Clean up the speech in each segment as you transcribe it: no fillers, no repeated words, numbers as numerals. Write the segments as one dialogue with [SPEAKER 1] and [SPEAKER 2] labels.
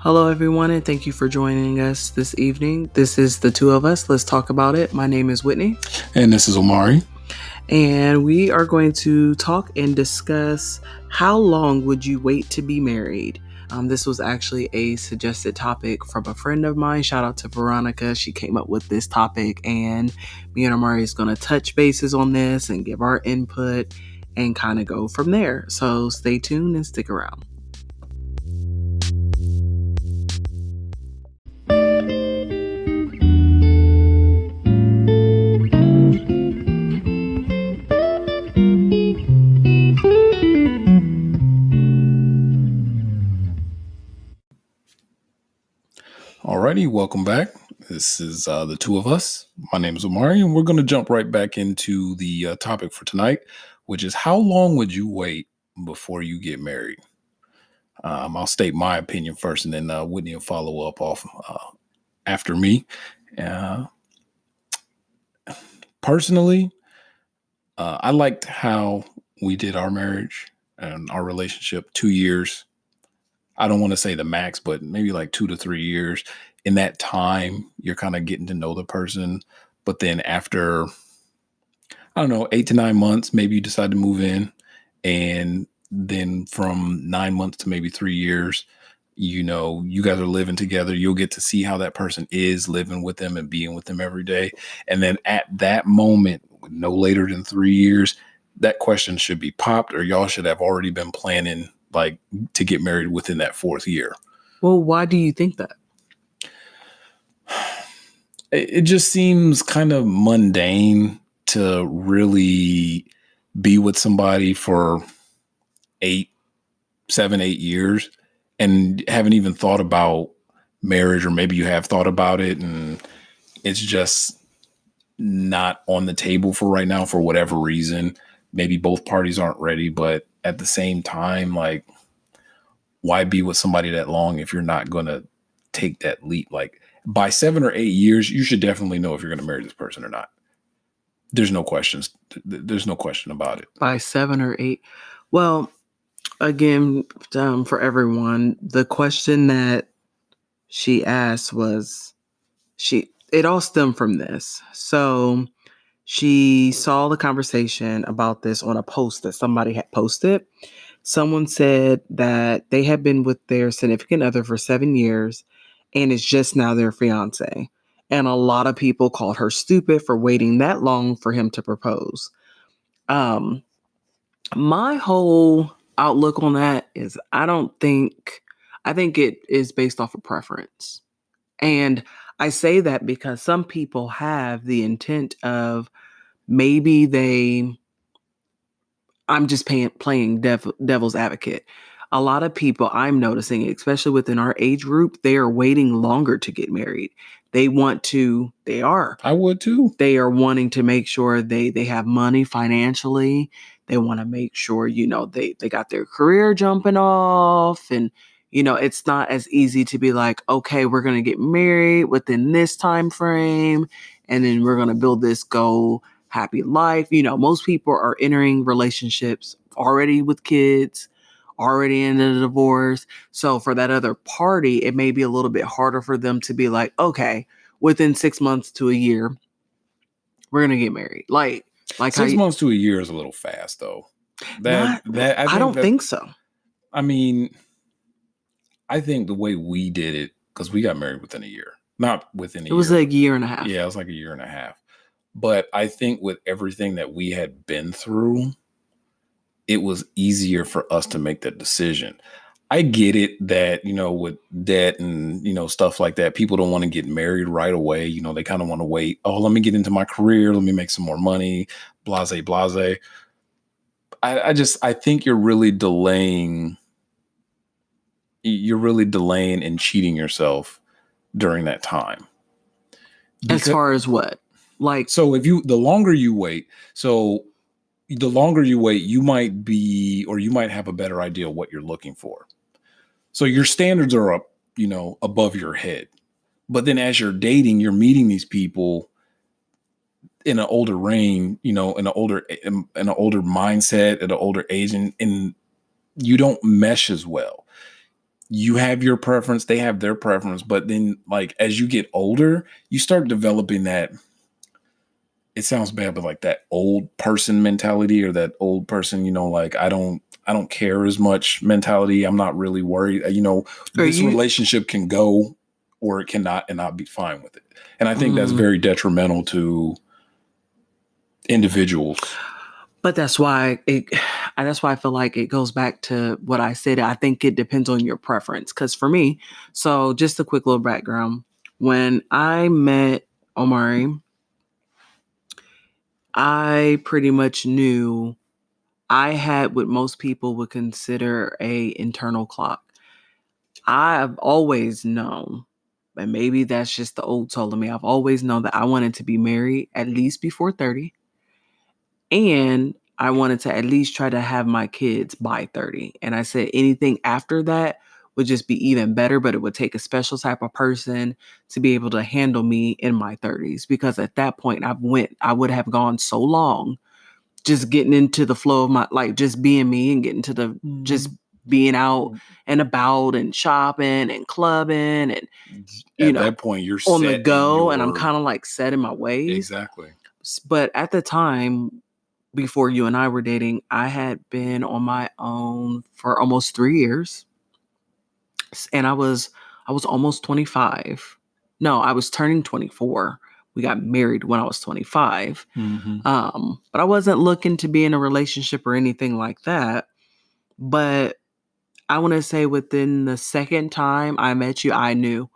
[SPEAKER 1] Hello, everyone, and thank you for joining us this evening. This is the two of us. Let's talk about it. My name is Whitney.
[SPEAKER 2] And this is Omari.
[SPEAKER 1] And we are going to talk and discuss how long would you wait to be married? This was actually a suggested topic from a friend of mine. Shout out to Veronica. She came up with this topic, and me and Omari is going to touch bases on this and give our input and kind of go from there. So stay tuned and stick around.
[SPEAKER 2] Alrighty, welcome back. This is the two of us. My name is Omari, and we're going to jump right back into the topic for tonight, which is how long would you wait before you get married? I'll state my opinion first, and then Whitney will follow up off after me. Personally, I liked how we did our marriage and our relationship 2 years. I don't want to say the max, but maybe like 2 to 3 years. In that time, you're kind of getting to know the person. But then after, I don't know, 8 to 9 months, maybe you decide to move in. And then from 9 months to maybe 3 years, you guys are living together. You'll get to see how that person is living with them and being with them every day. And then at that moment, no later than 3 years, that question should be popped, or y'all should have already been planning like to get married within that 4th year.
[SPEAKER 1] Well, why do you think that?
[SPEAKER 2] It just seems kind of mundane to really be with somebody for 7, 8 years and haven't even thought about marriage, or maybe you have thought about it and it's just not on the table for right now for whatever reason. Maybe both parties aren't ready, but at the same time, like, why be with somebody that long if you're not going to take that leap? Like, by 7 or 8 years, you should definitely know if you're going to marry this person or not. There's no questions. There's no question about it.
[SPEAKER 1] By 7 or 8. Well, again, for everyone, the question that she asked was, it all stemmed from this. So she saw the conversation about this on a post that somebody had posted. Someone said that they had been with their significant other for 7 years and it's just now their fiance. And a lot of people called her stupid for waiting that long for him to propose. My whole outlook on that is I think it is based off of preference. And I say that because some people have the intent of maybe I'm just playing devil's advocate. A lot of people I'm noticing, especially within our age group, they are waiting longer to get married. They are.
[SPEAKER 2] I would too.
[SPEAKER 1] They are wanting to make sure they have money financially. They want to make sure, they got their career jumping off. And, it's not as easy to be like, okay, we're going to get married within this time frame. And then we're going to build this happy life. Most people are entering relationships already with kids, already in a divorce. So for that other party, it may be a little bit harder for them to be like, okay, within 6 months to a year, we're going to get married. Like
[SPEAKER 2] 6 months to a year is a little fast though.
[SPEAKER 1] I don't think so.
[SPEAKER 2] I mean, I think the way we did it, because we got married within a year, not within a year.
[SPEAKER 1] It was like a year and a half.
[SPEAKER 2] Yeah, it was like a year and a half. But I think with everything that we had been through, it was easier for us to make that decision. I get it that, with debt and, stuff like that, people don't want to get married right away. They kind of want to wait. Oh, let me get into my career. Let me make some more money. Blase, blase. I think you're really delaying. You're really delaying and cheating yourself during that time.
[SPEAKER 1] As far as what?
[SPEAKER 2] So the longer you wait, you might be, or you might have a better idea of what you're looking for. So your standards are up, above your head. But then as you're dating, you're meeting these people in an older range, in an older mindset, at an older age, and you don't mesh as well. you have your preference, they have their preference, but then like as you get older, you start developing that, it sounds bad, but like that old person mentality, or that old person, like I don't care as much mentality. I'm not really worried.
[SPEAKER 1] Are
[SPEAKER 2] This
[SPEAKER 1] you
[SPEAKER 2] relationship can go or it cannot, and I'll be fine with it. And I think that's
[SPEAKER 1] mm,
[SPEAKER 2] very detrimental to individuals.
[SPEAKER 1] but that's why I feel like it goes back to what I said. I think it depends on your preference. Cause for me, so just a quick little background. When I met Omari, I pretty much knew I had what most people would consider a internal clock. I've always known, and maybe that's just the old soul of me. I've always known that I wanted to be married at least before 30. And I wanted to at least try to have my kids by 30. And I said anything after that would just be even better, but it would take a special type of person to be able to handle me in my 30s. Because at that point I would have gone so long just getting into the flow of my, like, just being me and getting to the just
[SPEAKER 2] Mhm.
[SPEAKER 1] being out and about and shopping and clubbing and
[SPEAKER 2] At that point, you're
[SPEAKER 1] on the
[SPEAKER 2] set in
[SPEAKER 1] go, and I'm
[SPEAKER 2] your
[SPEAKER 1] kind of like set in my ways.
[SPEAKER 2] exactly.
[SPEAKER 1] But at the time before you and I were dating, I had been on my own for almost 3 years. And I was almost 25. No, I was turning 24. We got married when I was 25.
[SPEAKER 2] Hmm.
[SPEAKER 1] But I wasn't looking to be in a relationship or anything like that. But I want to say within the second time I met you, I knew,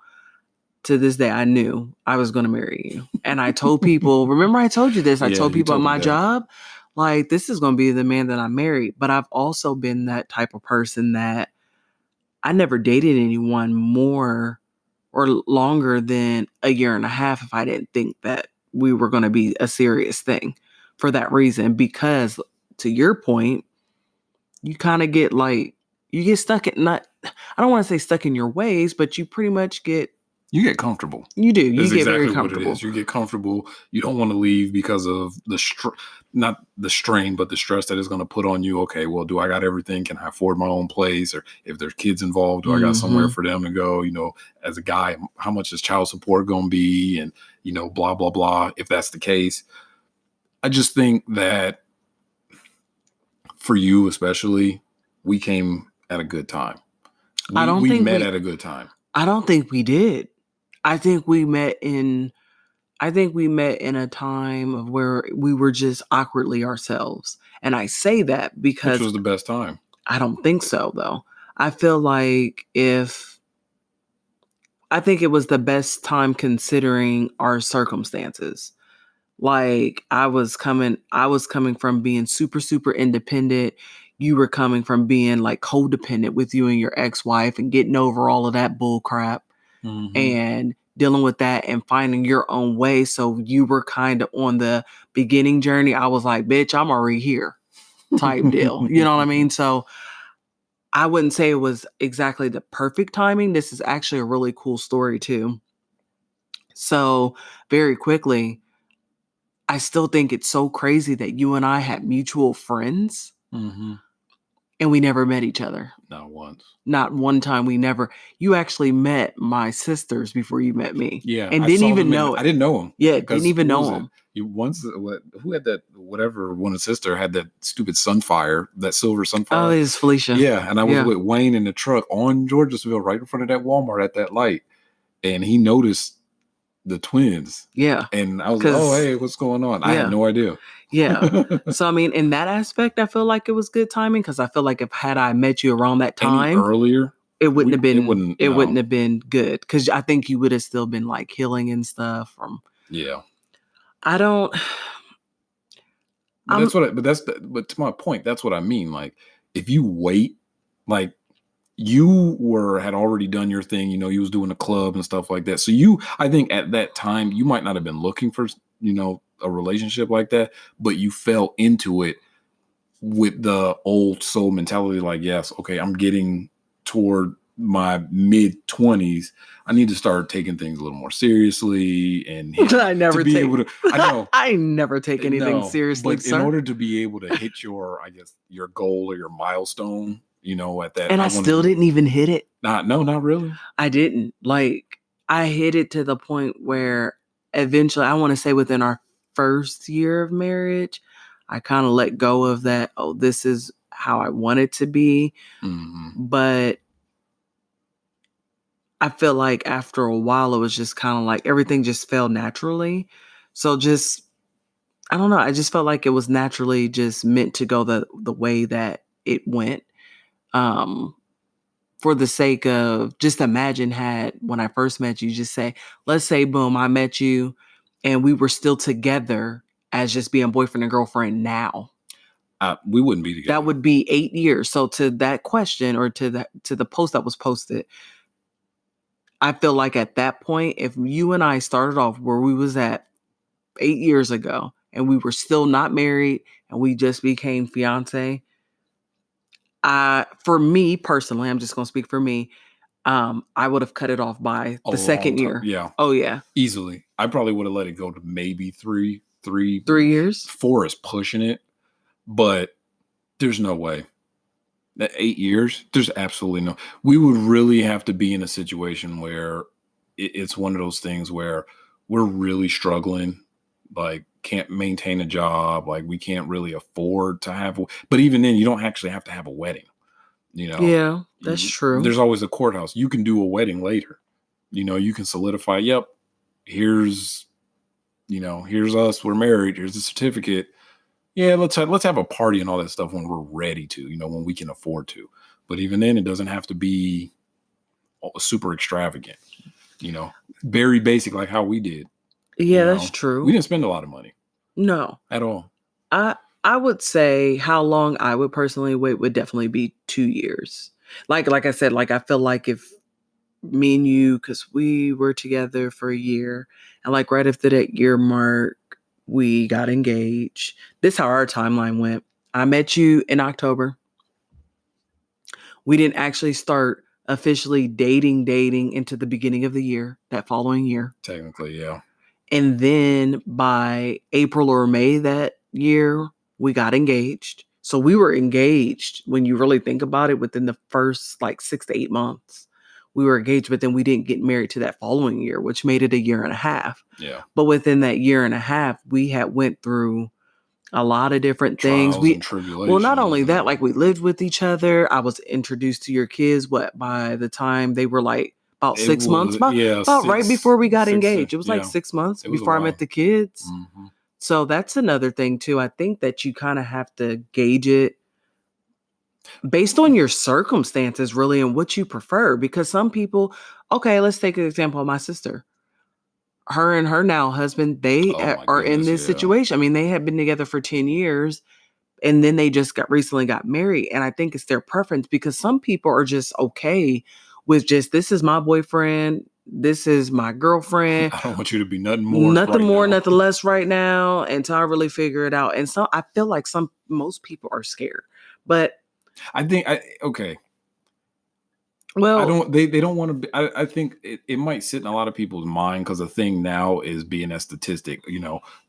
[SPEAKER 1] to this day, I knew I was going to marry you. And I told people, remember I told you this, I
[SPEAKER 2] Yeah,
[SPEAKER 1] told
[SPEAKER 2] you
[SPEAKER 1] people at
[SPEAKER 2] told me
[SPEAKER 1] my
[SPEAKER 2] that.
[SPEAKER 1] job, like, this is going to be the man that I marry. But I've also been that type of person that I never dated anyone more or longer than a year and a half if I didn't think that we were going to be a serious thing, for that reason. Because to your point, you kind of get like, you get stuck in, not, I don't want to say stuck in your ways, but you pretty much get,
[SPEAKER 2] You get comfortable.
[SPEAKER 1] you
[SPEAKER 2] Is
[SPEAKER 1] get very
[SPEAKER 2] exactly what it is.
[SPEAKER 1] comfortable.
[SPEAKER 2] You get comfortable. You don't want to leave because of not the strain, but the stress that it's going to put on you. Okay, well, do I got everything? Can I afford my own place? Or if there's kids involved, do I got somewhere
[SPEAKER 1] Hmm.
[SPEAKER 2] for them to go? As a guy, how much is child support going to be? And, blah, blah, blah. If that's the case, I just think that for you, especially, we came at a good time.
[SPEAKER 1] I don't
[SPEAKER 2] We
[SPEAKER 1] think
[SPEAKER 2] met
[SPEAKER 1] we,
[SPEAKER 2] at a good time.
[SPEAKER 1] I don't think we did. I think we met in, I think we met in a time of where we were just awkwardly ourselves. And I say that
[SPEAKER 2] Which
[SPEAKER 1] because
[SPEAKER 2] was the best time.
[SPEAKER 1] I don't think so, though. I feel like I think it was the best time considering our circumstances. Like, I was coming from being super, super independent. You were coming from being like codependent with you and your ex-wife and getting over all of that bull crap
[SPEAKER 2] Hmm.
[SPEAKER 1] and dealing with that and finding your own way. So you were kind of on the beginning journey. I was like, bitch, I'm already here type deal. You know what I mean? So I wouldn't say it was exactly the perfect timing. This is actually a really cool story too. So very quickly, I still think it's so crazy that you and I had mutual friends
[SPEAKER 2] Hmm.
[SPEAKER 1] and we never met each other.
[SPEAKER 2] Not once.
[SPEAKER 1] Not one time. You actually met my sisters before you met me
[SPEAKER 2] Yeah,
[SPEAKER 1] and
[SPEAKER 2] I
[SPEAKER 1] didn't
[SPEAKER 2] saw
[SPEAKER 1] even
[SPEAKER 2] them
[SPEAKER 1] know
[SPEAKER 2] I
[SPEAKER 1] it.
[SPEAKER 2] didn't know him
[SPEAKER 1] Yeah, didn't
[SPEAKER 2] because
[SPEAKER 1] even
[SPEAKER 2] what
[SPEAKER 1] know
[SPEAKER 2] was it?
[SPEAKER 1] them.
[SPEAKER 2] You once who had that whatever one sister had that stupid Sunfire, that silver
[SPEAKER 1] Oh,
[SPEAKER 2] Sunfire.
[SPEAKER 1] it's Felicia.
[SPEAKER 2] Yeah, and I was
[SPEAKER 1] Yeah.
[SPEAKER 2] with Wayne in the truck on Georgesville, right in front of that Walmart at that light, and he noticed the twins,
[SPEAKER 1] Yeah.
[SPEAKER 2] and I was like, "Oh,
[SPEAKER 1] Cause
[SPEAKER 2] hey, what's going on?" I had
[SPEAKER 1] yeah.
[SPEAKER 2] no idea.
[SPEAKER 1] Yeah. So I mean, in that aspect, I feel like it was good timing because I feel like if had I met you around that
[SPEAKER 2] Any
[SPEAKER 1] time,
[SPEAKER 2] earlier, it wouldn't.
[SPEAKER 1] it wouldn't
[SPEAKER 2] No,
[SPEAKER 1] have been good. Cause I think you would have still been like healing and stuff from
[SPEAKER 2] yeah,
[SPEAKER 1] I don't
[SPEAKER 2] but
[SPEAKER 1] I'm
[SPEAKER 2] but to my point, that's what I mean. Like, if you wait, like you had already done your thing, you was doing a club and stuff like that, so I think at that time you might not have been looking for a relationship like that, but you fell into it with the old soul mentality, like, yes, okay, I'm getting toward my mid-20s, I need to start taking things a little more seriously and hitting
[SPEAKER 1] I
[SPEAKER 2] to
[SPEAKER 1] never
[SPEAKER 2] be
[SPEAKER 1] take
[SPEAKER 2] able to, I know.
[SPEAKER 1] I never take anything
[SPEAKER 2] No,
[SPEAKER 1] seriously,
[SPEAKER 2] but in
[SPEAKER 1] sir.
[SPEAKER 2] order to be able to hit your, I guess, your goal or your milestone, At that,
[SPEAKER 1] And
[SPEAKER 2] I
[SPEAKER 1] I
[SPEAKER 2] want to
[SPEAKER 1] still
[SPEAKER 2] do.
[SPEAKER 1] didn't even hit it.
[SPEAKER 2] Not really.
[SPEAKER 1] I didn't. Like, I hit it to the point where eventually, I want to say within our first year of marriage, I kind of let go of that. Oh, this is how I want it to be.
[SPEAKER 2] Mm-hmm.
[SPEAKER 1] But I feel like after a while, it was just kind of like everything just fell naturally. So just, I don't know. I just felt like it was naturally just meant to go the way that it went. Um, for the sake of just imagine had when I first met you, just say, let's say, boom, I met you and we were still together as just being boyfriend and girlfriend now.
[SPEAKER 2] We wouldn't be together.
[SPEAKER 1] That would be 8 years. So to that question or to the post that was posted, I feel like at that point, if you and I started off where we was at 8 years ago and we were still not married and we just became fiance, for me personally, I'm just gonna speak for me. I would have cut it off by
[SPEAKER 2] A
[SPEAKER 1] the
[SPEAKER 2] long
[SPEAKER 1] second
[SPEAKER 2] time.
[SPEAKER 1] year.
[SPEAKER 2] Yeah.
[SPEAKER 1] Oh yeah.
[SPEAKER 2] Easily. I probably would have let it go to maybe 3,
[SPEAKER 1] 3 years?
[SPEAKER 2] 4 is pushing it, but there's no way. That 8 years, there's absolutely no. We would really have to be in a situation where it's one of those things where we're really struggling, like can't maintain a job, like we can't really afford to have. But even then, you don't actually have to have a wedding. You know,
[SPEAKER 1] Yeah, that's true.
[SPEAKER 2] there's always a courthouse. You can do a wedding later. You can solidify. Yep, here's here's us. We're married. Here's the certificate. Yeah, let's have a party and all that stuff when we're ready to, when we can afford to. But even then, it doesn't have to be super extravagant. Very basic, like how we did.
[SPEAKER 1] Yeah, that's true.
[SPEAKER 2] We didn't spend a lot of money
[SPEAKER 1] No.
[SPEAKER 2] at all.
[SPEAKER 1] I I would say how long I would personally wait would definitely be 2 years. Like I said, like I feel like if me and you, because we were together for a year, and like right after that year mark, we got engaged. This how our timeline went. I met you in October. We didn't actually start officially dating into the beginning of the year, that following year.
[SPEAKER 2] Technically, yeah.
[SPEAKER 1] And then by April or May that year, we got engaged. So we were engaged when you really think about it within the first like 6 to 8 months. We were engaged, but then we didn't get married to that following year, which made it a year and a half.
[SPEAKER 2] Yeah.
[SPEAKER 1] But within that year and a half, we had went through a lot of different things.
[SPEAKER 2] Trials and tribulations.
[SPEAKER 1] Well, not only that, like we lived with each other. I was introduced to your kids. What by the time they were like about 6 months, about right before we got engaged. It was like 6 months before I met the kids.
[SPEAKER 2] Mm-hmm.
[SPEAKER 1] So that's another thing too. I think that you kind of have to gauge it based on your circumstances, really, and what you prefer. Because some people, okay, let's take an example of my sister. Her and her now husband, they are in this situation. I mean, they had been together for 10 years and then they just recently got married. And I think it's their preference because some people are just okay with just, this is my boyfriend. This is my girlfriend.
[SPEAKER 2] I don't want you to be nothing
[SPEAKER 1] more, nothing less right now until I really figure it out. And so I feel like most people are scared, but
[SPEAKER 2] I think, okay.
[SPEAKER 1] Well,
[SPEAKER 2] I don't. They don't want to. Be, I think it might sit in a lot of people's mind because the thing now is being a statistic.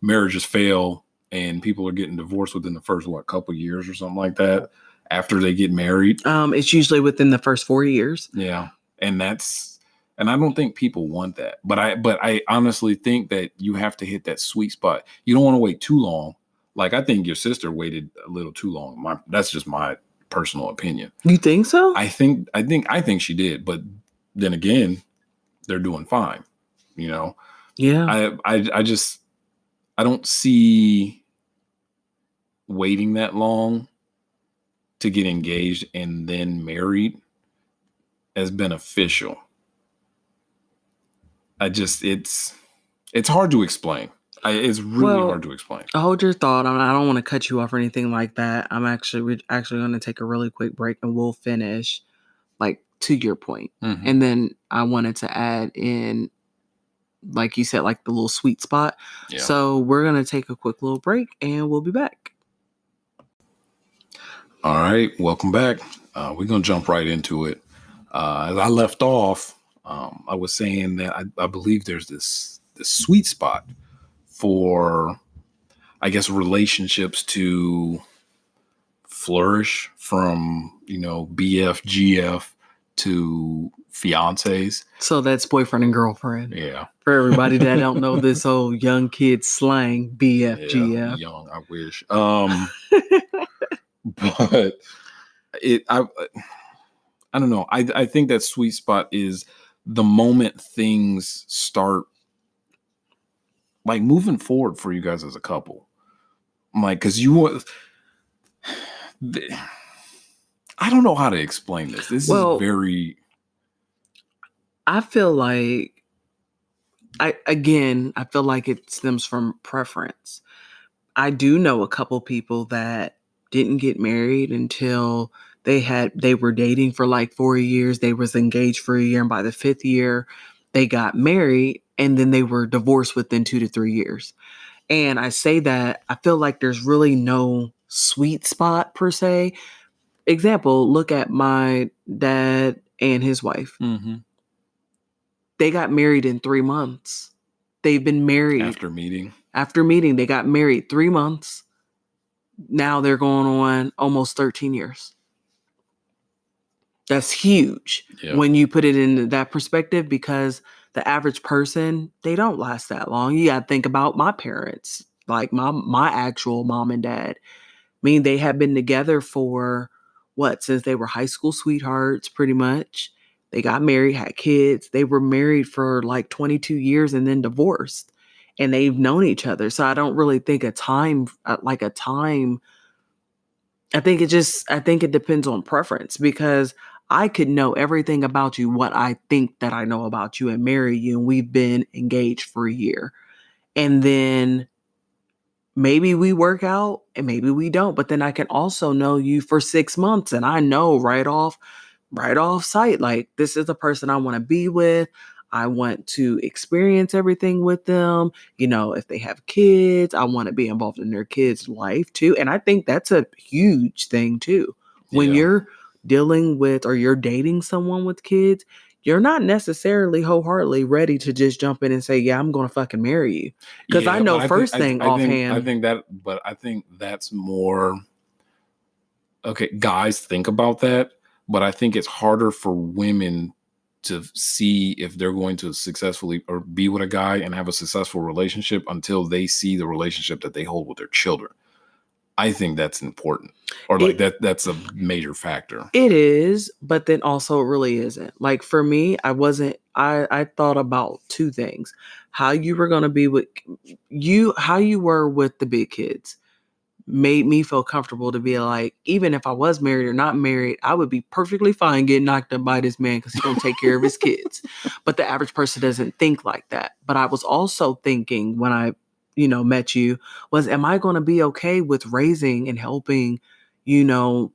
[SPEAKER 2] Marriages fail and people are getting divorced within the first couple years or something like that after they get married.
[SPEAKER 1] It's usually within the first 4 years.
[SPEAKER 2] Yeah, and I don't think people want that. But I honestly think that you have to hit that sweet spot. You don't want to wait too long. Like I think your sister waited a little too long. That's just my personal opinion.
[SPEAKER 1] You think so?
[SPEAKER 2] I think she did, but then again, they're doing fine.
[SPEAKER 1] Yeah.
[SPEAKER 2] I don't see waiting that long to get engaged and then married as beneficial. It's hard to explain. It's really hard to explain.
[SPEAKER 1] Hold your thought. I don't want to cut you off or anything like that. We're actually going to take a really quick break and we'll finish like to your point.
[SPEAKER 2] Mm-hmm.
[SPEAKER 1] And then I wanted to add in, like you said, like the little sweet spot. Yeah. So we're going to take a quick little break and we'll be back.
[SPEAKER 2] All right. Welcome back. We're going to jump right into it. As I left off, I was saying that I believe there's this sweet spot for, I guess, relationships to flourish from, BF, GF to fiancés.
[SPEAKER 1] So that's boyfriend and girlfriend.
[SPEAKER 2] Yeah.
[SPEAKER 1] For everybody that don't know this old young kid slang,
[SPEAKER 2] Yeah.
[SPEAKER 1] BFGF.
[SPEAKER 2] Young, I wish. But I don't know. I think that sweet spot is the moment things start like moving forward for you guys as a couple. Like, because I don't know how to explain this. This is very.
[SPEAKER 1] I feel like I feel like it stems from preference. I do know a couple people that didn't get married until they were dating for like 4 years. They was engaged for a year, and by the 5th year, they got married, and then they were divorced within 2 to 3 years. And I say that I feel like there's really no sweet spot per se. Example, look at my dad and his wife.
[SPEAKER 2] Mm-hmm.
[SPEAKER 1] They got married in 3 months. They've been married.
[SPEAKER 2] After meeting,
[SPEAKER 1] they got married 3 months. Now they're going on almost 13 years. That's huge when you put it in that perspective, because the average person, they don't last that long. You got to think about my parents, like my actual mom and dad. I mean, they have been together for since they were high school sweethearts, pretty much. They got married, had kids. They were married for like 22 years and then divorced. And they've known each other. So I don't really think I think it depends on preference, because I could know everything about you, what I think that I know about you, and marry you, and we've been engaged for a year. And then maybe we work out and maybe we don't, but then I can also know you for 6 months and I know right off sight, like, this is the person I want to be with. I want to experience everything with them. If they have kids, I want to be involved in their kids' life too. And I think that's a huge thing too. When you're dealing with or you're dating someone with kids, you're not necessarily wholeheartedly ready to just jump in and say, yeah, I'm going to fucking marry you. Because I know offhand.
[SPEAKER 2] I think that's more. Okay, guys think about that, but I think it's harder for women to see if they're going to successfully or be with a guy and have a successful relationship until they see the relationship that they hold with their children. I think that's important, or like that's a major factor.
[SPEAKER 1] It is, but then also it really isn't. Like, for me, I thought about 2 things. How you were going to be with how you were with the big kids made me feel comfortable to be like, even if I was married or not married, I would be perfectly fine getting knocked up by this man because he's going to take care of his kids. But the average person doesn't think like that. But I was also thinking when I, met you, am I going to be okay with raising and helping, another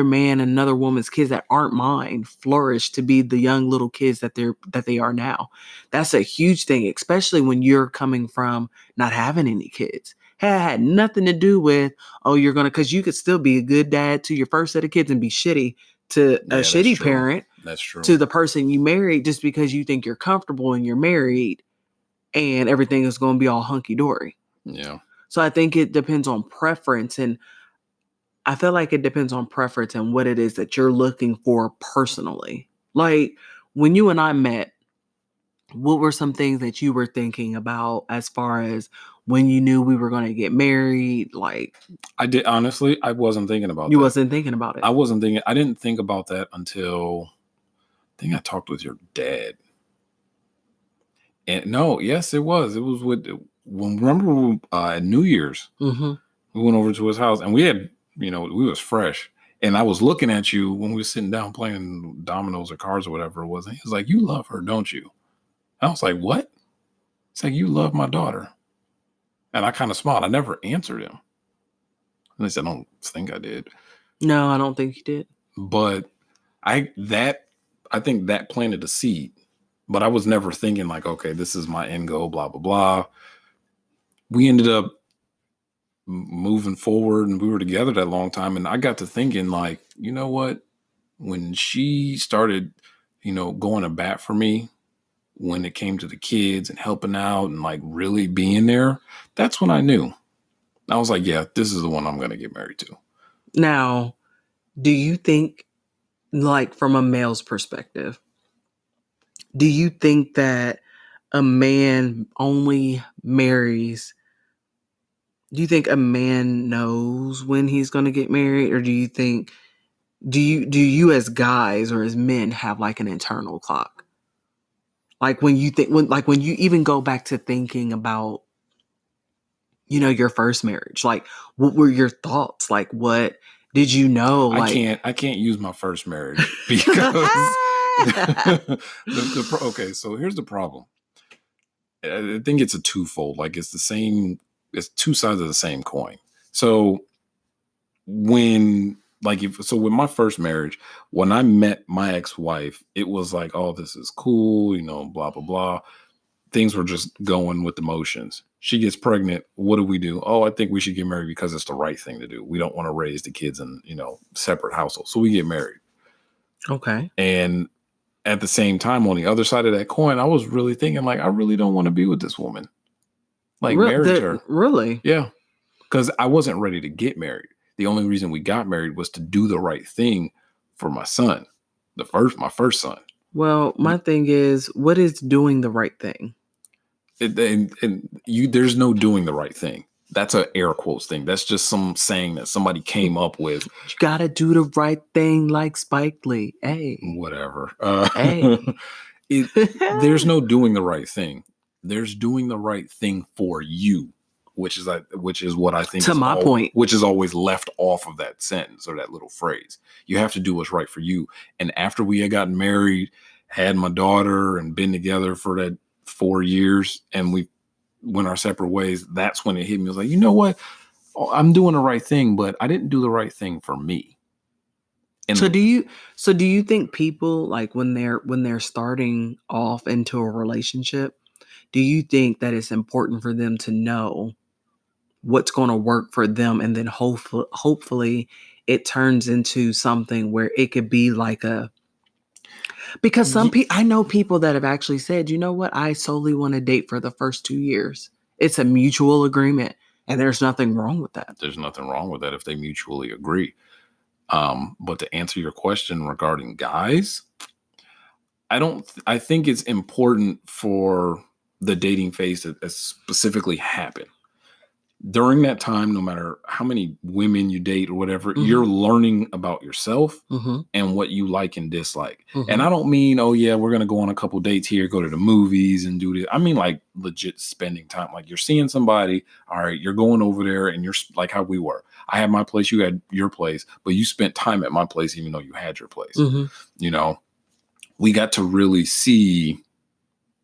[SPEAKER 1] man, another woman's kids that aren't mine flourish to be the young little kids that they are now? That's a huge thing, especially when you're coming from not having any kids. Had nothing to do with, because you could still be a good dad to your first set of kids and be shitty to a shitty parent.
[SPEAKER 2] That's true.
[SPEAKER 1] To the person you married, just because you think you're comfortable and you're married and everything is going to be all hunky-dory.
[SPEAKER 2] Yeah.
[SPEAKER 1] So I think it depends on preference, and I feel like it depends on preference and what it is that you're looking for personally. Like, when you and I met, what were some things that you were thinking about as far as when you knew we were going to get married? Like,
[SPEAKER 2] I did, honestly, I wasn't thinking about that.
[SPEAKER 1] You wasn't thinking about it.
[SPEAKER 2] I didn't think about that until I think I talked with your dad. And no, yes, it was. It was remember at New Year's,
[SPEAKER 1] Mm-hmm.
[SPEAKER 2] we went over to his house and we had, we was fresh. And I was looking at you when we were sitting down playing dominoes or cards or whatever it was. And he was like, "You love her, don't you?" I was like, "What?" It's like, "You love my daughter." And I kind of smiled. I never answered him. At least I don't think I did.
[SPEAKER 1] No, I don't think you did.
[SPEAKER 2] But I think that planted a seed. But I was never thinking like, okay, this is my end goal, blah, blah, blah. We ended up moving forward and we were together that long time. And I got to thinking like, you know what? When she started, going to bat for me, when it came to the kids and helping out and like really being there, that's when I knew. I was like, yeah, this is the one I'm going to get married to.
[SPEAKER 1] Now, do you think, like from a male's perspective, do you think that a man only marries? Do you think a man knows when he's going to get married, or do you as guys or as men have like an internal clock? Like when you even go back to thinking about, your first marriage, like what were your thoughts? Like what did you know? Like
[SPEAKER 2] I can't use my first marriage because okay, so here's the problem. I think it's a twofold. Like it's the same. It's two sides of the same coin. So when with my first marriage, when I met my ex-wife, it was like, oh, this is cool, blah blah blah. Things were just going with the motions. She gets pregnant. What do we do? Oh, I think we should get married because it's the right thing to do. We don't want to raise the kids in, separate households. So we get married.
[SPEAKER 1] okay,
[SPEAKER 2] And at the same time, on the other side of that coin, I was really thinking, like, I really don't want to be with this woman. Like, married her.
[SPEAKER 1] really?
[SPEAKER 2] Yeah. Because I wasn't ready to get married. The only reason we got married was to do the right thing for my son, my first son.
[SPEAKER 1] Well, my thing is, what is doing the right thing?
[SPEAKER 2] There's no doing the right thing. That's an air quotes thing. That's just some saying that somebody came up with.
[SPEAKER 1] You gotta do the right thing, like Spike Lee. Hey,
[SPEAKER 2] Whatever.
[SPEAKER 1] hey.
[SPEAKER 2] There's no doing the right thing. There's doing the right thing for you, which is what I think
[SPEAKER 1] To my point.
[SPEAKER 2] which is always left off of that sentence or that little phrase. You have to do what's right for you. And after we had gotten married, had my daughter, and been together for that 4 years, and we went our separate ways, that's when it hit me. I was like, you know what? I'm doing the right thing, but I didn't do the right thing for me. And
[SPEAKER 1] So do you think people, like when they're starting off into a relationship, do you think that it's important for them to know what's going to work for them, and then hopefully it turns into something where it could be like because I know people that have actually said, you know what, I solely want to date for the first 2 years. It's a mutual agreement, and there's nothing wrong with that.
[SPEAKER 2] There's nothing wrong with that if they mutually agree. But to answer your question regarding guys, I think it's important for the dating phase to specifically happen. During that time, no matter how many women you date or whatever, you're learning about yourself and what you like and dislike. And I don't mean, oh yeah, we're going to go on a couple dates here, go to the movies and do this. I mean like legit spending time. Like you're seeing somebody, all right, you're going over there and you're like how we were. I had my place, you had your place, but you spent time at my place even though you had your place. We got to really see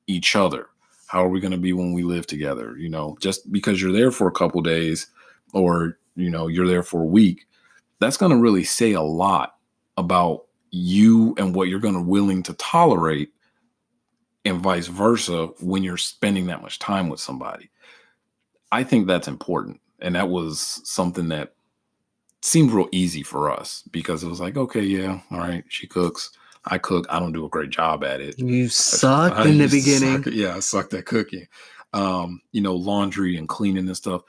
[SPEAKER 2] each other. How are we going to be when we live together? Just because you're there for a couple days or, you're there for a week, that's going to really say a lot about you and what you're going to willing to tolerate and vice versa when you're spending that much time with somebody. I think that's important. And that was something that seemed real easy for us because it was like, okay, yeah, all right, she cooks. I cook. I don't do a great job at it.
[SPEAKER 1] You sucked in the beginning.
[SPEAKER 2] I sucked at cooking. Laundry and cleaning and stuff.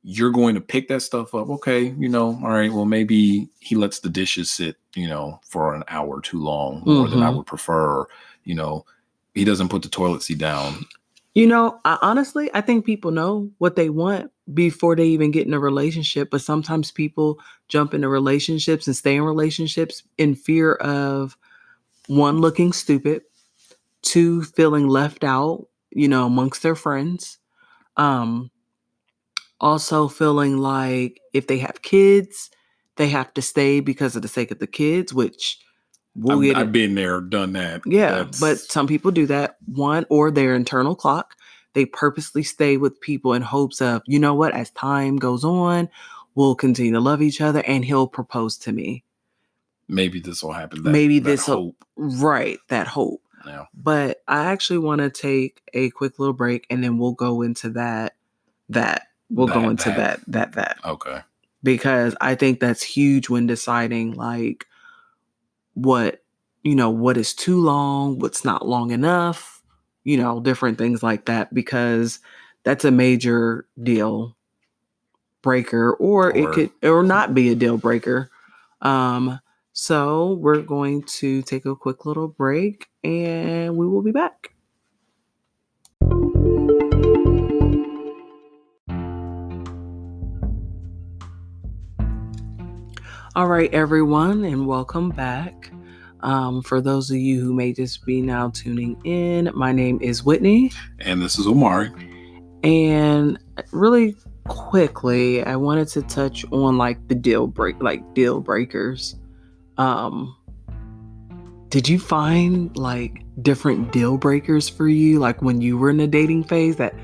[SPEAKER 2] You're going to pick that stuff up. Okay, all right, well, maybe he lets the dishes sit, for an hour too long more than I would prefer. He doesn't put the toilet seat down.
[SPEAKER 1] Honestly, I think people know what they want before they even get in a relationship. But sometimes people jump into relationships and stay in relationships in fear of, one, looking stupid, two, feeling left out, amongst their friends. Also feeling like if they have kids, they have to stay because of the sake of the kids, which
[SPEAKER 2] I've been there, done that.
[SPEAKER 1] Yeah, but some people do that. One, or their internal clock. They purposely stay with people in hopes of, you know what, as time goes on, we'll continue to love each other and he'll propose to me.
[SPEAKER 2] Maybe this will happen.
[SPEAKER 1] Maybe
[SPEAKER 2] this hope.
[SPEAKER 1] Right, that hope.
[SPEAKER 2] Yeah.
[SPEAKER 1] But I actually want to take a quick little break and then we'll go into that.
[SPEAKER 2] Okay.
[SPEAKER 1] Because I think that's huge when deciding like what is too long, what's not long enough, different things like that, because that's a major deal. breaker, or it could or not be a deal breaker. So we're going to take a quick little break and we will be back. All right, everyone, and welcome back. For those of you who may just be now tuning in, my name is Whitney.
[SPEAKER 2] And this is Omari.
[SPEAKER 1] And really quickly, I wanted to touch on like the deal breakers. Did you find like different deal breakers for you, like when you were in a dating phase that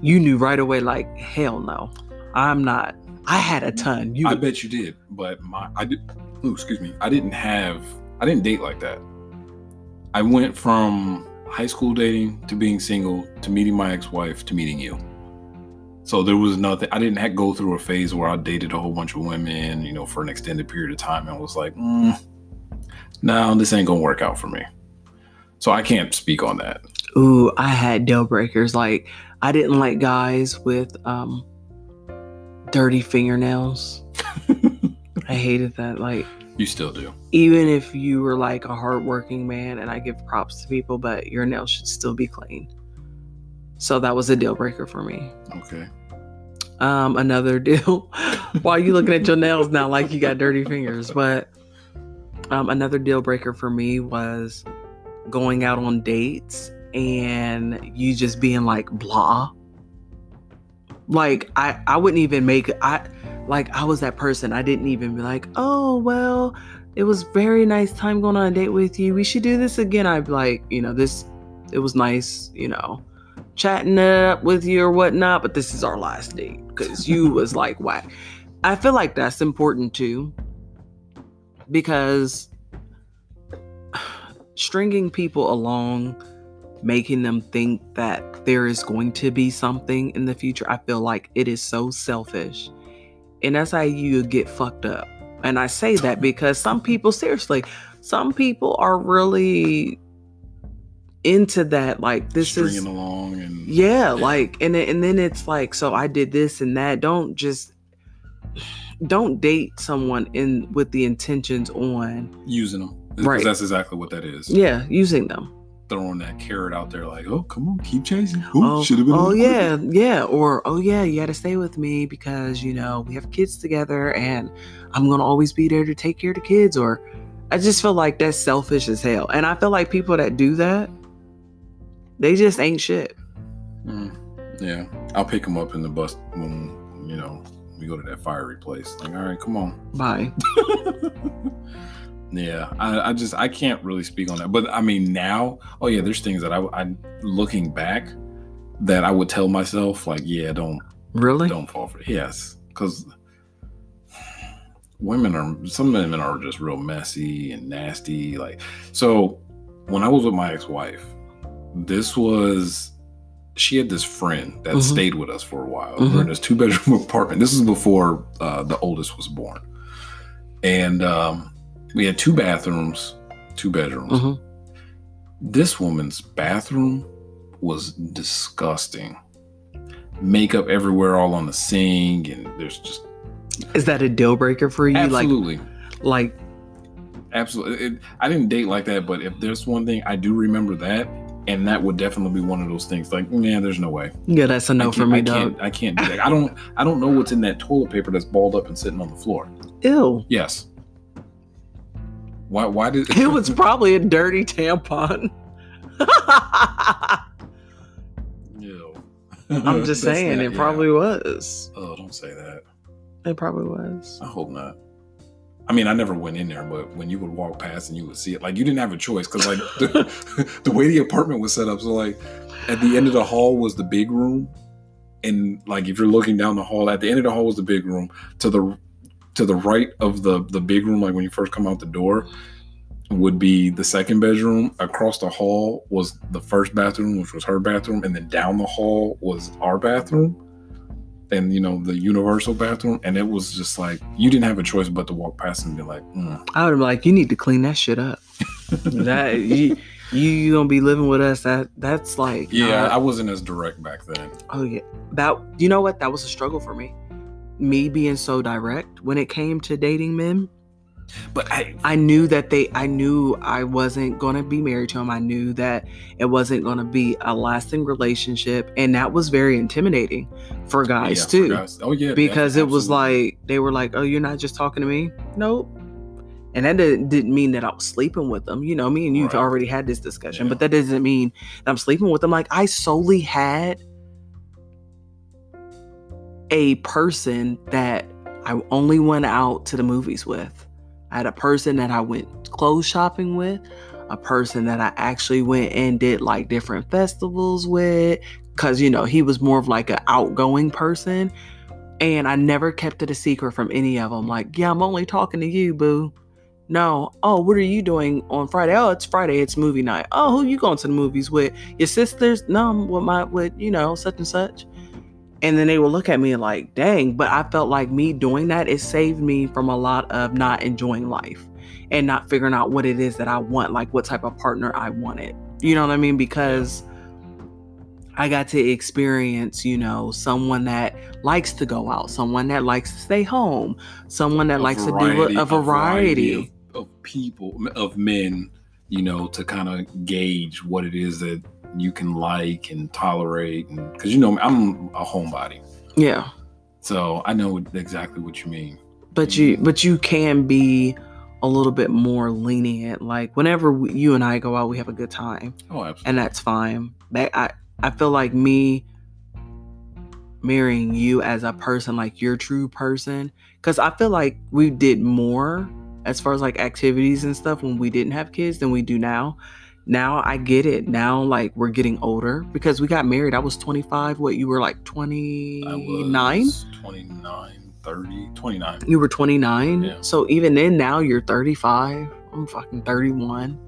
[SPEAKER 1] you knew right away, like, hell no, I'm not. I had a ton.
[SPEAKER 2] I bet you did, but I didn't date like that. I went from high school dating to being single to meeting my ex-wife to meeting you. So there was nothing. I didn't go through a phase where I dated a whole bunch of women, for an extended period of time, and was like, no, this ain't gonna work out for me. So I can't speak on that.
[SPEAKER 1] Ooh, I had deal breakers. Like, I didn't like guys with dirty fingernails. I hated that. Like,
[SPEAKER 2] you still do.
[SPEAKER 1] Even if you were like a hardworking man, and I give props to people, but your nails should still be clean. So that was a deal breaker for me.
[SPEAKER 2] Okay.
[SPEAKER 1] Another deal. Why are you looking at your nails now like you got dirty fingers? But another deal breaker for me was going out on dates and you just being like blah. Like I wouldn't even make I was that person. I didn't even be like, oh well, it was very nice time going on a date with you. We should do this again. I'd be like, it was nice, chatting it up with you or whatnot, but this is our last date because you was like whack. I feel like that's important too, because stringing people along, making them think that there is going to be something in the future, I feel like it is so selfish. And that's how you get fucked up. And I say that because some people are really into that. Like, this
[SPEAKER 2] stringing
[SPEAKER 1] is
[SPEAKER 2] along and
[SPEAKER 1] like, and then it's like, so I did this and that. Don't date someone with the intentions on
[SPEAKER 2] using them. Right. That's exactly what that is.
[SPEAKER 1] Yeah, using them.
[SPEAKER 2] Throwing that carrot out there like, oh, come on, keep chasing. Should have been.
[SPEAKER 1] Oh, yeah, yeah. Or, oh, yeah, you got to stay with me because, we have kids together and I'm going to always be there to take care of the kids. Or I just feel like that's selfish as hell. And I feel like people that do that, they just ain't shit.
[SPEAKER 2] Yeah. I'll pick them up in the bus when, we go to that fiery place. Like, all right, come on.
[SPEAKER 1] Bye.
[SPEAKER 2] Yeah, I can't really speak on that. But I mean, now, there's things that I looking back that I would tell myself, like, yeah, don't fall for it. Yes, because some women are just real messy and nasty. Like, so when I was with my ex-wife, she had this friend that stayed with us for a while. We were in this 2-bedroom apartment. This is before the oldest was born. And we had 2 bathrooms, 2 bedrooms. This woman's bathroom was disgusting. Makeup everywhere, all on the sink, and there's just...
[SPEAKER 1] Is that a deal breaker for you?
[SPEAKER 2] Absolutely.
[SPEAKER 1] Like
[SPEAKER 2] absolutely. I didn't date like that, but if there's one thing, I do remember that, and that would definitely be one of those things. Like, man, there's no way.
[SPEAKER 1] Yeah, that's a no for me, dog.
[SPEAKER 2] I can't do that. I don't know what's in that toilet paper that's balled up and sitting on the floor.
[SPEAKER 1] Ew.
[SPEAKER 2] Yes. Why did
[SPEAKER 1] it was probably a dirty tampon.
[SPEAKER 2] Ew.
[SPEAKER 1] I'm just saying, it probably was.
[SPEAKER 2] Oh, don't say that.
[SPEAKER 1] It probably was.
[SPEAKER 2] I hope not. I mean, I never went in there, but when you would walk past and you would see it, like, you didn't have a choice because, like, the way the apartment was set up, so, like, at the end of the hall was the big room, and, like, if you're looking down the hall, at the end of the hall was the big room. To the right of the big room, like when you first come out the door, would be the second bedroom. Across the hall was the first bathroom, which was her bathroom, and then down the hall was our bathroom. And the universal bathroom, and it was just like you didn't have a choice but to walk past and be like,
[SPEAKER 1] I would be like, you need to clean that shit up. That you gonna be living with us? That's like,
[SPEAKER 2] yeah. I wasn't as direct back then.
[SPEAKER 1] Oh yeah, that, you know what? That was a struggle for me me being so direct when it came to dating men.
[SPEAKER 2] But
[SPEAKER 1] I knew I wasn't going to be married to him. I knew that it wasn't going to be a lasting relationship. And that was very intimidating for guys too.
[SPEAKER 2] For guys. Oh yeah.
[SPEAKER 1] Because it was
[SPEAKER 2] absolutely.
[SPEAKER 1] like, they were like, oh, you're not just talking to me? Nope. And that didn't mean that I was sleeping with them. You know, me and you've
[SPEAKER 2] Right.
[SPEAKER 1] already had this discussion,
[SPEAKER 2] Yeah.
[SPEAKER 1] but that doesn't mean that I'm sleeping with them. Like, I solely had a person that I only went out to the movies with. I had a person that I went clothes shopping with, a person that I actually went and did like different festivals with, because, you know, he was more of like an outgoing person. And I never kept it a secret from any of them. Like, yeah, I'm only talking to you, boo. No. Oh, what are you doing on Friday? Oh, it's Friday. It's movie night. Oh, who you going to the movies with? Your sisters? No, I'm with you know, such and such. And then they will look at me like, dang. But I felt like me doing that, it saved me from a lot of not enjoying life and not figuring out what it is that I want, like what type of partner I wanted. You know what I mean? Because I got to experience, you know, someone that likes to go out, someone that likes to stay home, someone that likes to do a variety
[SPEAKER 2] of people, of men, you know, to kind of gauge what it is that you can like and tolerate. And because, you know, I'm a homebody.
[SPEAKER 1] Yeah.
[SPEAKER 2] So I know exactly what you mean.
[SPEAKER 1] But you can be a little bit more lenient. Like whenever you and I go out, we have a good time.
[SPEAKER 2] Oh, absolutely.
[SPEAKER 1] And that's fine. I feel like me marrying you as a person, like your true person, because I feel like we did more as far as like activities and stuff when we didn't have kids than we do now. Now I get it. Now, like, we're getting older because we got married. I was 25. What, you were like 29?
[SPEAKER 2] I was 29, 30, 29.
[SPEAKER 1] You were 29?
[SPEAKER 2] Yeah.
[SPEAKER 1] So even then, now you're 35. I'm fucking 31.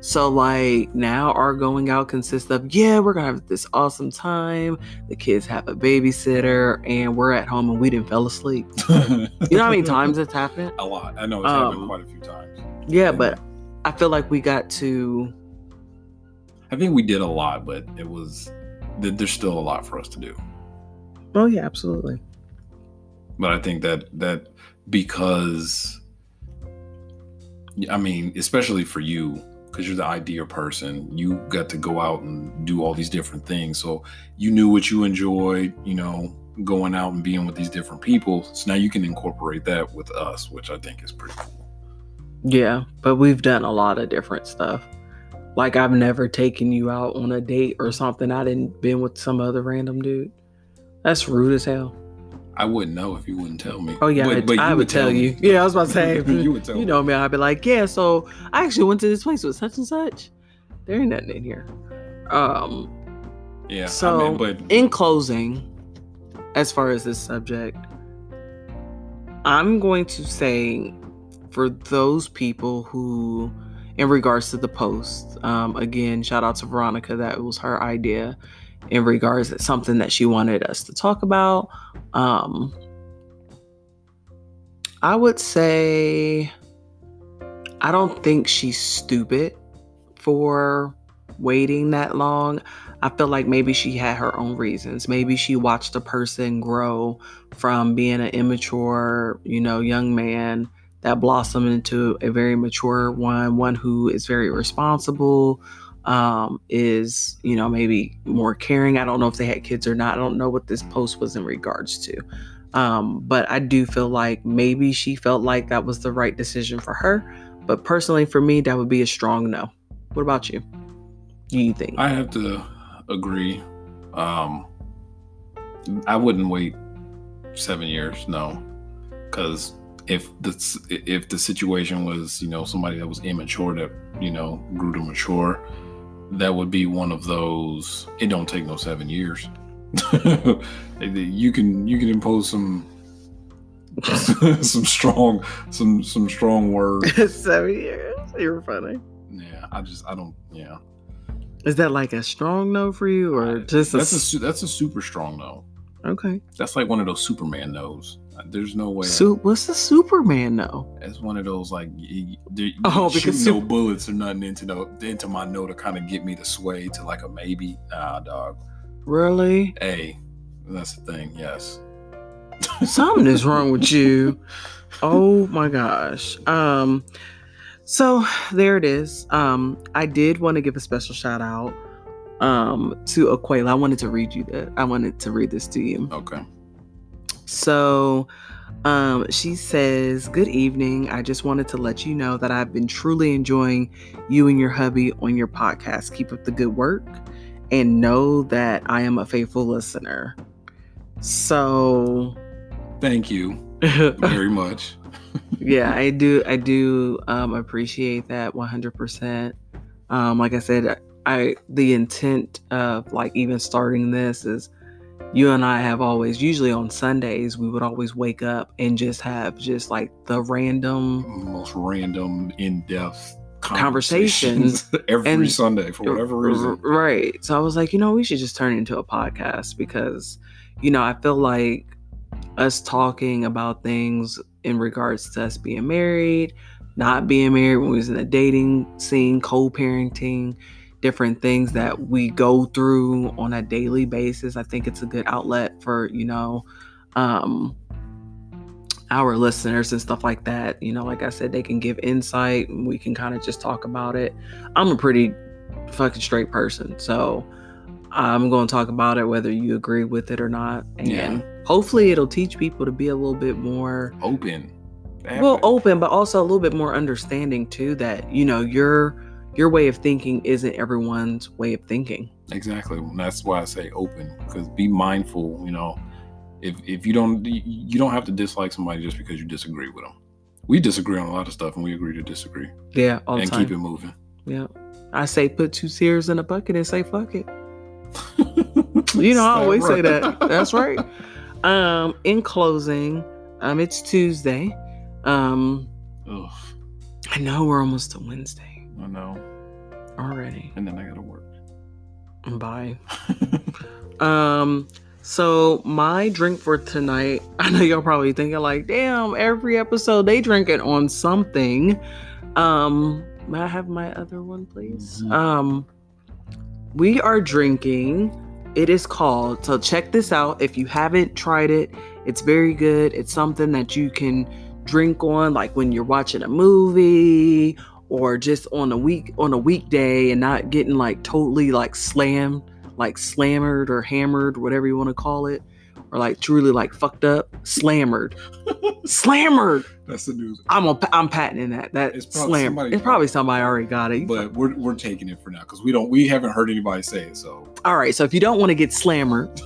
[SPEAKER 1] So, like, now our going out consists of, yeah, we're going to have this awesome time. The kids have a babysitter, and we're at home, and we didn't fell asleep. You know how many times it's happened?
[SPEAKER 2] A lot. I know it's happened quite a few times.
[SPEAKER 1] Yeah, but I feel like we got to...
[SPEAKER 2] I think we did a lot, but there's still a lot for us to do.
[SPEAKER 1] Oh, yeah, absolutely.
[SPEAKER 2] But I think that because, I mean, especially for you, because you're the ideal person, you got to go out and do all these different things. So you knew what you enjoyed, you know, going out and being with these different people. So now you can incorporate that with us, which I think is pretty cool.
[SPEAKER 1] Yeah, but we've done a lot of different stuff. Like, I've never taken you out on a date or something. I didn't been with some other random dude. That's rude as hell.
[SPEAKER 2] I wouldn't know if you wouldn't tell me.
[SPEAKER 1] Oh, yeah, but I would tell you. Yeah, I was about to say.
[SPEAKER 2] You would tell me.
[SPEAKER 1] You know me, I'd be like, yeah, so I actually went to this place with such and such. There ain't nothing in here.
[SPEAKER 2] Yeah.
[SPEAKER 1] So,
[SPEAKER 2] I mean, but
[SPEAKER 1] in closing, as far as this subject, I'm going to say for those people who, in regards to the post, again, shout out to Veronica, that was her idea in regards to something that she wanted us to talk about. I would say I don't think she's stupid for waiting that long. I feel like maybe she had her own reasons. Maybe she watched a person grow from being an immature, you know, young man that blossomed into a very mature one who is very responsible, is, you know, maybe more caring. I don't know if they had kids or not. I don't know what this post was in regards to. But I do feel like maybe she felt like that was the right decision for her. But personally, for me, that would be a strong no. What about you? Do you think?
[SPEAKER 2] I have to agree. I wouldn't wait 7 years, no, because if the situation was, you know, somebody that was immature that, you know, grew to mature, that would be one of those. It don't take no 7 years. You can impose some strong words.
[SPEAKER 1] 7 years. You were funny.
[SPEAKER 2] Yeah, I don't. Yeah.
[SPEAKER 1] Is that like a strong no for you, or just
[SPEAKER 2] that's a super strong no?
[SPEAKER 1] Okay.
[SPEAKER 2] That's like one of those Superman no's. There's no way.
[SPEAKER 1] What's the Superman no?
[SPEAKER 2] It's one of those like
[SPEAKER 1] because
[SPEAKER 2] shooting no bullets or nothing into my no to kind of get me to sway to like a maybe. Nah, dog.
[SPEAKER 1] Really?
[SPEAKER 2] Hey, that's the thing. Yes.
[SPEAKER 1] Something is wrong with you. Oh my gosh. So there it is. I did want to give a special shout out to Aquila. I wanted to read this to you.
[SPEAKER 2] Okay.
[SPEAKER 1] So she says, "Good evening. I just wanted to let you know that I've been truly enjoying you and your hubby on your podcast. Keep up the good work and know that I am a faithful listener." So
[SPEAKER 2] thank you very much.
[SPEAKER 1] Yeah, I do appreciate that 100%. Like I said, the intent of like even starting this is you and I have always, usually on Sundays, we would always wake up and just have just like the
[SPEAKER 2] most random in-depth
[SPEAKER 1] conversations
[SPEAKER 2] every Sunday for whatever reason.
[SPEAKER 1] Right. So I was like, we should just turn it into a podcast because, I feel like us talking about things in regards to us being married, not being married, when we was in a dating scene, co-parenting, different things that we go through on a daily basis. I think it's a good outlet for, our listeners and stuff like that. Like I said, they can give insight and we can kind of just talk about it. I'm a pretty fucking straight person, so I'm going to talk about it whether you agree with it or not. And hopefully it'll teach people to be a little bit more
[SPEAKER 2] open.
[SPEAKER 1] Open, but also a little bit more understanding too, that, your way of thinking isn't everyone's way of thinking.
[SPEAKER 2] Exactly. And that's why I say open, because be mindful, if you don't have to dislike somebody just because you disagree with them. We disagree on a lot of stuff and we agree to disagree.
[SPEAKER 1] Yeah. All the time.
[SPEAKER 2] And keep it moving.
[SPEAKER 1] Yeah. I say put 2 sears in a bucket and say fuck it. I always say that. That's right. In closing, it's Tuesday. I know we're almost to Wednesday.
[SPEAKER 2] I know.
[SPEAKER 1] Already.
[SPEAKER 2] And then I gotta work.
[SPEAKER 1] Bye. So my drink for tonight, I know y'all probably thinking like, damn, every episode they drinking on something. May I have my other one, please? Mm-hmm. We are drinking, it is called, so check this out. If you haven't tried it, it's very good. It's something that you can drink on, like when you're watching a movie or just on a weekday and not getting like totally like slammed, like slammered or hammered, whatever you want to call it, or like truly like fucked up, slammered.
[SPEAKER 2] That's the news.
[SPEAKER 1] I'm patenting that. It's probably somebody already got it.
[SPEAKER 2] But we're taking it for now because we haven't heard anybody say it. So
[SPEAKER 1] all right. So if you don't want to get slammered,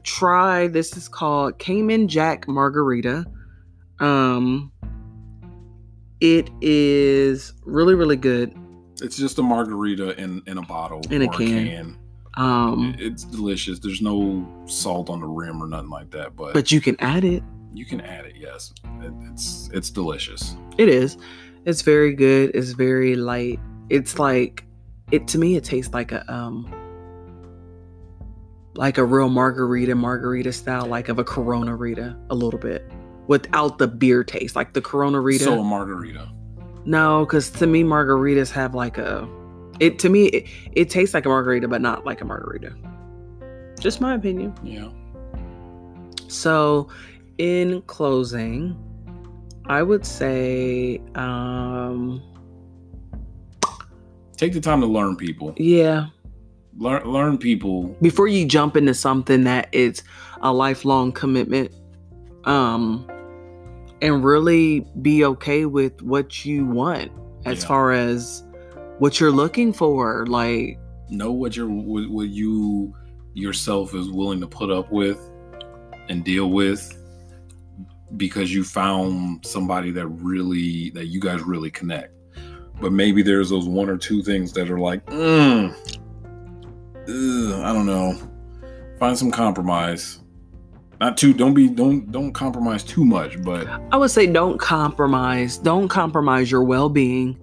[SPEAKER 1] try this. Is called Cayman Jack Margarita. It is really, really good.
[SPEAKER 2] It's just a margarita in a bottle.
[SPEAKER 1] In a can.
[SPEAKER 2] It's delicious. There's no salt on the rim or nothing like that.
[SPEAKER 1] But you can add it.
[SPEAKER 2] You can add it, yes. It's delicious.
[SPEAKER 1] It is. It's very good. It's very light. It's like to me it tastes like a real margarita style, like of a Corona-rita a little bit. Without the beer taste, like the Corona-rita.
[SPEAKER 2] So a margarita.
[SPEAKER 1] No, because to me margaritas have like it tastes like a margarita, but not like a margarita. Just my opinion.
[SPEAKER 2] Yeah.
[SPEAKER 1] So, in closing, I would say
[SPEAKER 2] take the time to learn people.
[SPEAKER 1] Yeah.
[SPEAKER 2] Learn people
[SPEAKER 1] before you jump into something that is a lifelong commitment. And really be okay with what you want as far as what you're looking for. Like,
[SPEAKER 2] know what you yourself is willing to put up with and deal with, because you found somebody that you guys really connect. But maybe there's those 1 or 2 things that are like, I don't know. Find some compromise. Not too. Don't compromise too much. But
[SPEAKER 1] I would say don't compromise. Don't compromise your well-being.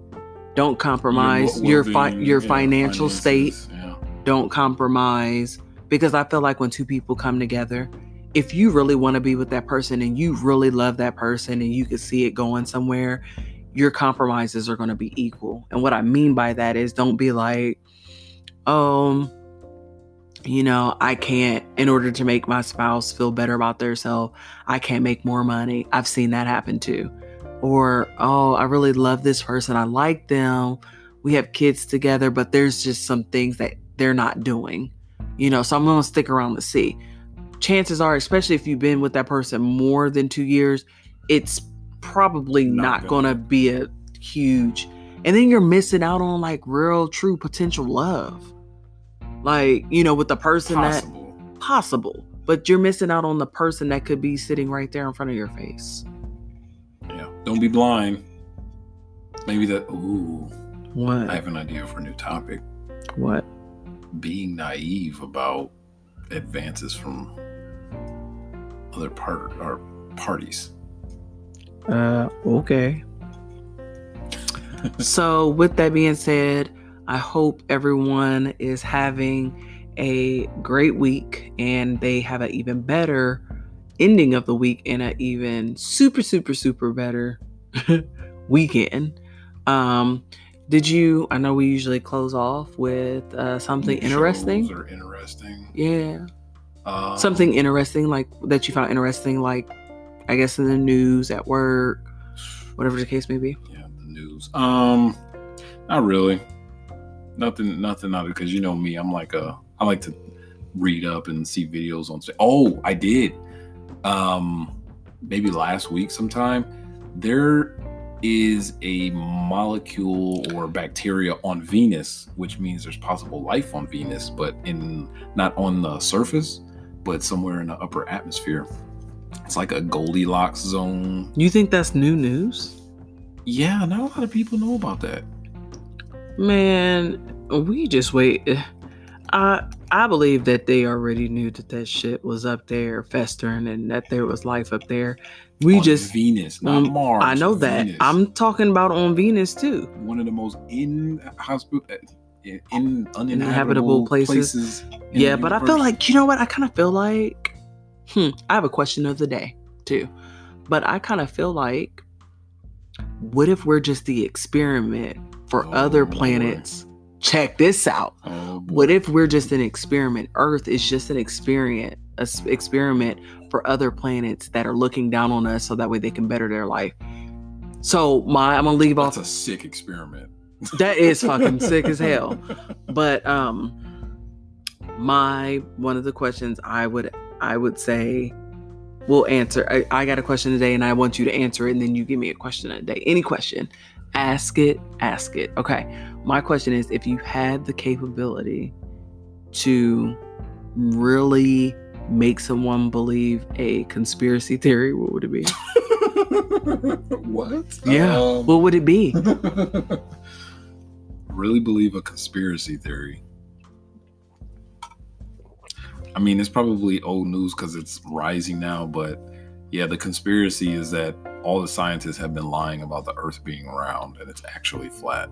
[SPEAKER 1] Don't compromise your financial state.
[SPEAKER 2] Yeah.
[SPEAKER 1] Don't compromise, because I feel like when 2 people come together, if you really want to be with that person and you really love that person and you can see it going somewhere, your compromises are going to be equal. And what I mean by that is, don't be like, I can't, in order to make my spouse feel better about themselves, I can't make more money. I've seen that happen too. Or, oh, I really love this person. I like them. We have kids together, but there's just some things that they're not doing. So I'm going to stick around to see. Chances are, especially if you've been with that person more than 2 years, it's probably not going to be a huge. And then you're missing out on like real, true potential love. Like, with the person possible, but you're missing out on the person that could be sitting right there in front of your face.
[SPEAKER 2] Yeah. Don't be blind. Maybe
[SPEAKER 1] What?
[SPEAKER 2] I have an idea for a new topic.
[SPEAKER 1] What?
[SPEAKER 2] Being naive about advances from other parties.
[SPEAKER 1] Okay. So with that being said, I hope everyone is having a great week and they have an even better ending of the week and an even super, super, super better weekend. I know we usually close off with something interesting.
[SPEAKER 2] Shows are interesting.
[SPEAKER 1] Yeah. Something interesting, like that you found interesting, like I guess in the news, at work, whatever the case may be.
[SPEAKER 2] Yeah, the news. Not really. Nothing out of it, because you know me, I like to read up and see videos on. Oh, I did. Maybe last week sometime, there is a molecule or bacteria on Venus, which means there's possible life on Venus, but not on the surface, but somewhere in the upper atmosphere. It's like a Goldilocks zone.
[SPEAKER 1] You think that's new news?
[SPEAKER 2] Yeah, not a lot of people know about that.
[SPEAKER 1] Man, we just wait. I believe that they already knew that shit was up there festering and that there was life up there.
[SPEAKER 2] On Venus, not Mars.
[SPEAKER 1] I know that. Venus. I'm talking about on Venus too.
[SPEAKER 2] One of the most uninhabitable places.
[SPEAKER 1] Yeah, but I feel like, you know what? I kind of feel like, I have a question of the day too. But I kind of feel like, what if we're just the experiment for other planets? Check this out. What if we're just an experiment? Earth is just an experiment for other planets that are looking down on us so that way they can better their life. So I'm gonna leave off.
[SPEAKER 2] That's a sick experiment.
[SPEAKER 1] That is fucking sick as hell. But one of the questions I would say we'll answer. I got a question today and I want you to answer it, and then you give me a question a day. Any question. Ask it. Okay. My question is, if you had the capability to really make someone believe a conspiracy theory, what would it be?
[SPEAKER 2] What?
[SPEAKER 1] Yeah. What would it be?
[SPEAKER 2] Really believe a conspiracy theory. I mean, it's probably old news because it's rising now, but yeah, the conspiracy is that all the scientists have been lying about the Earth being round and it's actually flat.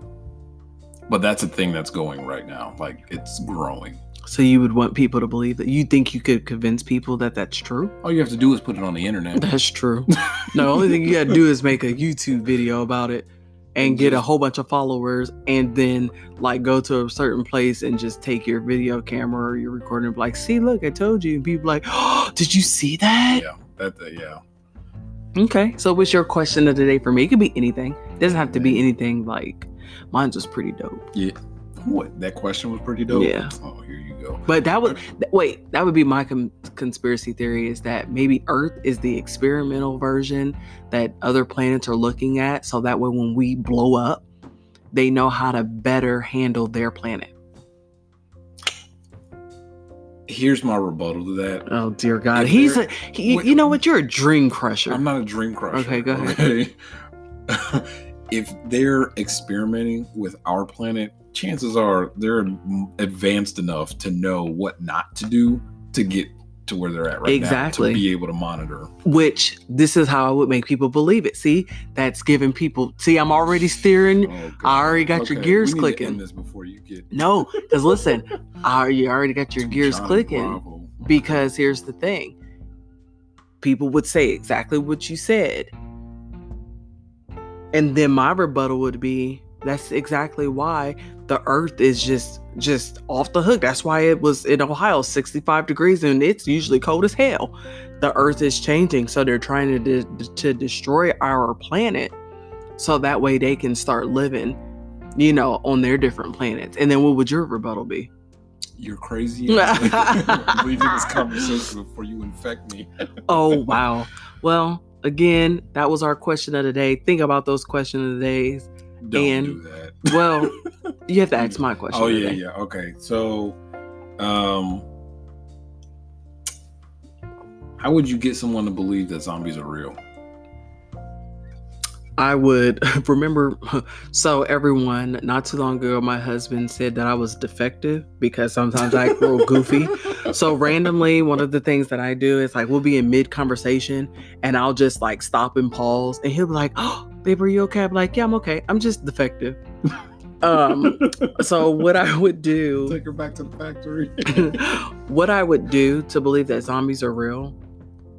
[SPEAKER 2] But that's a thing that's going right now. Like, it's growing.
[SPEAKER 1] So you would want people to believe that? You think you could convince people that that's true?
[SPEAKER 2] All you have to do is put it on the internet.
[SPEAKER 1] That's true. No, the only thing you got to do is make a YouTube video about it and get a whole bunch of followers, and then like go to a certain place and just take your video camera or your recording and be like, see, look, I told you. And people like, oh, did you see that?
[SPEAKER 2] Yeah. Yeah.
[SPEAKER 1] Okay, so what's your question of the day for me? It could be anything. It doesn't have to be anything like mine's was pretty dope.
[SPEAKER 2] Yeah. What? That question was pretty dope?
[SPEAKER 1] Yeah.
[SPEAKER 2] Oh, here you go.
[SPEAKER 1] But that would be my conspiracy theory, is that maybe Earth is the experimental version that other planets are looking at, so that way when we blow up, they know how to better handle their planet.
[SPEAKER 2] Here's my rebuttal to that.
[SPEAKER 1] Oh dear God, you know what? You're a dream crusher.
[SPEAKER 2] I'm not a dream crusher.
[SPEAKER 1] Okay, go ahead.
[SPEAKER 2] If they're experimenting with our planet, chances are they're advanced enough to know what not to do to get to where they're at right now, to be able to monitor. Which,
[SPEAKER 1] this is how I would make people believe it. See, that's giving people. See, I'm already steering. I already got your gears clicking.
[SPEAKER 2] To end this before you get.
[SPEAKER 1] No, because listen, you already got your gears clicking.
[SPEAKER 2] Bravo.
[SPEAKER 1] Because here's the thing: people would say exactly what you said, and then my rebuttal would be, That's exactly why the earth is just off the hook. That's why it was in Ohio 65 degrees and it's usually cold as hell. The earth is changing, so they're trying to destroy our planet so that way they can start living, on their different planets. And then what would your rebuttal be?
[SPEAKER 2] You're crazy. I'm leaving this conversation before you infect me.
[SPEAKER 1] Oh, wow. Well, again, that was our question of the day. Think about those questions of the days.
[SPEAKER 2] Don't do that.
[SPEAKER 1] Well, you have to ask my question.
[SPEAKER 2] Oh, yeah. Okay. So, how would you get someone to believe that zombies are real?
[SPEAKER 1] I would remember. So everyone, not too long ago, my husband said that I was defective because sometimes I act real goofy. So randomly, one of the things that I do is like, we'll be in mid conversation and I'll just like stop and pause and he'll be like, "Oh, babe, are you okay?" I'm like, "Yeah, I'm okay. I'm just defective." So what I would do,
[SPEAKER 2] take her back to the factory.
[SPEAKER 1] What I would do to believe that zombies are real,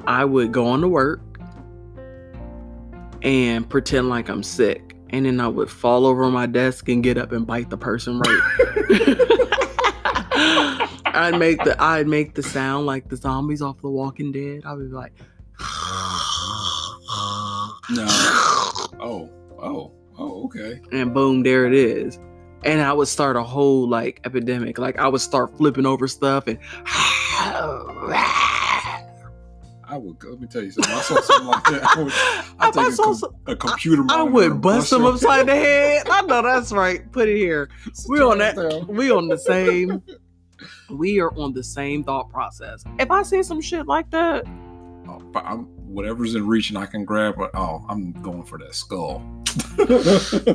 [SPEAKER 1] I would go on to work and pretend like I'm sick. And then I would fall over on my desk and get up and bite the person right. I'd make the sound like the zombies off The Walking Dead. I would be like,
[SPEAKER 2] no. Oh, okay.
[SPEAKER 1] And boom, there it is. And I would start a whole like epidemic. Like I would start flipping over stuff and
[SPEAKER 2] let me tell you something. I saw something like that. I'd take a computer monitor.
[SPEAKER 1] I would bust them upside the head. I know that's right. Put it here. We on the same. We are on the same thought process. If I see some shit like that,
[SPEAKER 2] whatever's in reach and I can grab, I'm going for that skull.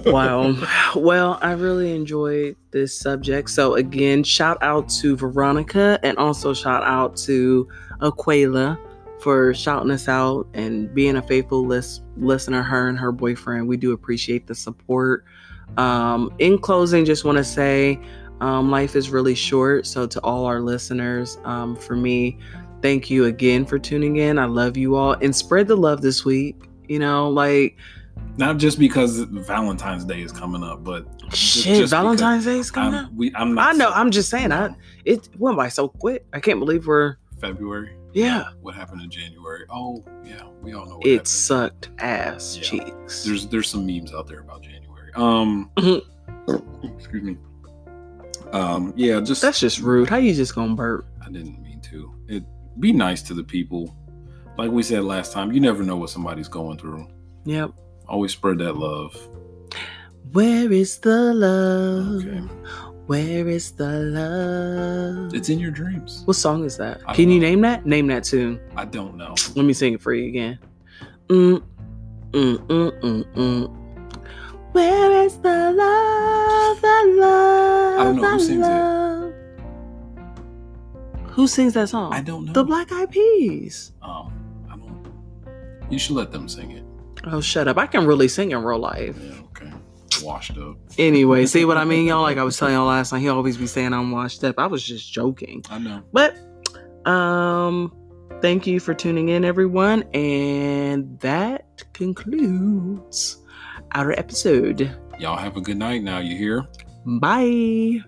[SPEAKER 1] Wow. Well, I really enjoyed this subject. So again, shout out to Veronica and also shout out to Aquila for shouting us out and being a faithful listener, her and her boyfriend. We do appreciate the support. In closing, just want to say life is really short. So to all our listeners, for me, thank you again for tuning in. I love you all and spread the love this week.
[SPEAKER 2] Not just because Valentine's Day is coming up, but
[SPEAKER 1] Valentine's Day is coming up.
[SPEAKER 2] I'm not.
[SPEAKER 1] I know. I'm just saying. It went by so quick. I can't believe we're
[SPEAKER 2] February.
[SPEAKER 1] Yeah.
[SPEAKER 2] What happened in January? Oh, yeah. We all know what
[SPEAKER 1] it
[SPEAKER 2] happened.
[SPEAKER 1] Sucked ass cheeks.
[SPEAKER 2] There's some memes out there about January. Excuse me. Yeah,
[SPEAKER 1] that's just rude. How you just gonna burp?
[SPEAKER 2] I didn't mean to. Be nice to the people. Like we said last time, you never know what somebody's going through.
[SPEAKER 1] Yep.
[SPEAKER 2] Always spread that love.
[SPEAKER 1] Where is the love?
[SPEAKER 2] Okay.
[SPEAKER 1] Where is the love?
[SPEAKER 2] It's in your dreams.
[SPEAKER 1] What song is that? Can you name that? Name that tune.
[SPEAKER 2] I don't know.
[SPEAKER 1] Let me sing it for you again. Where is the love? The love.
[SPEAKER 2] I don't know who sings it.
[SPEAKER 1] Who sings that song?
[SPEAKER 2] I don't know.
[SPEAKER 1] The Black Eyed Peas.
[SPEAKER 2] I don't. You should let them sing it.
[SPEAKER 1] Oh, shut up! I can really sing in real life.
[SPEAKER 2] Yeah. Okay. Washed up.
[SPEAKER 1] Anyway, see what I mean, y'all? Like I was telling y'all last night, he always be saying I'm washed up. I was just joking.
[SPEAKER 2] I know.
[SPEAKER 1] But thank you for tuning in, everyone. And that concludes our episode.
[SPEAKER 2] Y'all have a good night now, you hear?
[SPEAKER 1] Bye.